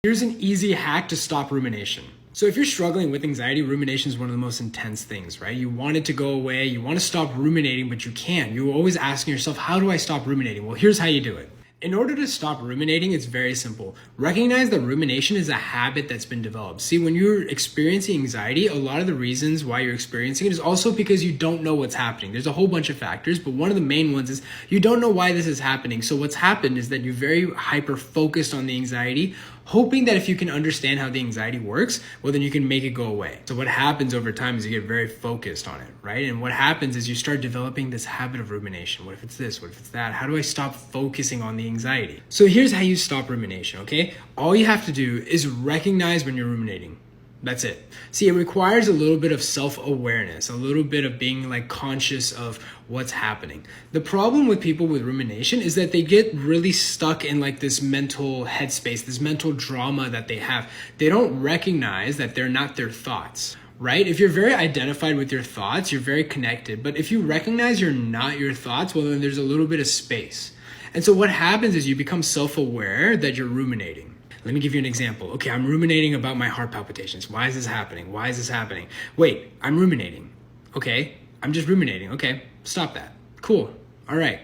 Here's an easy hack to stop rumination. So if you're struggling with anxiety, rumination is one of the most intense things, right? You want it to go away, you want to stop ruminating, but you can't. You're always asking yourself, how do I stop ruminating? Well, here's how you do it. In order to stop ruminating, it's very simple. Recognize that rumination is a habit that's been developed. See, when you're experiencing anxiety, a lot of the reasons why you're experiencing it is also because you don't know what's happening. There's a whole bunch of factors, but one of the main ones is you don't know why this is happening. So what's happened is that you're very hyper-focused on the anxiety, hoping that if you can understand how the anxiety works, well, then you can make it go away. So what happens over time is you get very focused on it, right? And what happens is you start developing this habit of rumination. What if it's this? What if it's that? How do I stop focusing on the anxiety? So here's how you stop rumination, okay? All you have to do is recognize when you're ruminating. That's it. See, it requires a little bit of self-awareness, a little bit of being like conscious of what's happening. The problem with people with rumination is that they get really stuck in like this mental headspace, this mental drama that they have. They don't recognize that they're not their thoughts, right? If you're very identified with your thoughts, you're very connected. But if you recognize you're not your thoughts, well, then there's a little bit of space. And so what happens is you become self-aware that you're ruminating. Let me give you an example. Okay, I'm ruminating about my heart palpitations. Why is this happening? Why is this happening? Wait, I'm ruminating. Okay, I'm just ruminating. Okay, stop that. Cool. All right.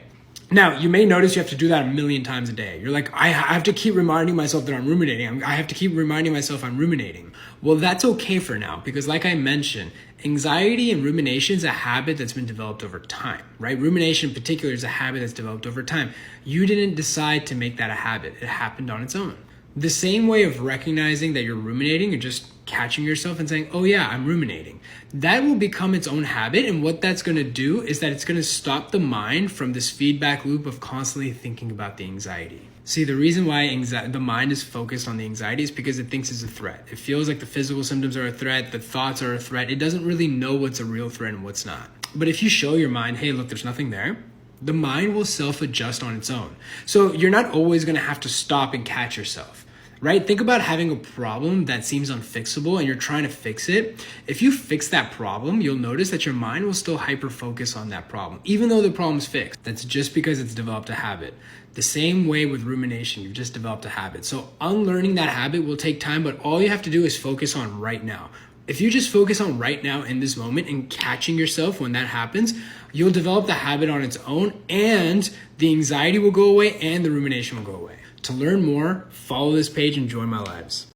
Now, you may notice you have to do that a million times a day. You're like, I have to keep reminding myself that I'm ruminating. I have to keep reminding myself I'm ruminating. Well, that's okay for now because like I mentioned, anxiety and rumination is a habit that's been developed over time, right? Rumination in particular is a habit that's developed over time. You didn't decide to make that a habit. It happened on its own. The same way of recognizing that you're ruminating and just catching yourself and saying, oh yeah, I'm ruminating. That will become its own habit. And what that's going to do is that it's going to stop the mind from this feedback loop of constantly thinking about the anxiety. See, the reason why the mind is focused on the anxiety is because it thinks it's a threat. It feels like the physical symptoms are a threat, the thoughts are a threat. It doesn't really know what's a real threat and what's not. But if you show your mind, hey, look, there's nothing there, the mind will self-adjust on its own. So you're not always going to have to stop and catch yourself. Right? Think about having a problem that seems unfixable and you're trying to fix it. If you fix that problem, you'll notice that your mind will still hyper-focus on that problem, even though the problem's fixed. That's just because it's developed a habit. The same way with rumination, you've just developed a habit. So unlearning that habit will take time, but all you have to do is focus on right now. If you just focus on right now in this moment and catching yourself when that happens, you'll develop the habit on its own and the anxiety will go away and the rumination will go away. To learn more, follow this page and join my lives.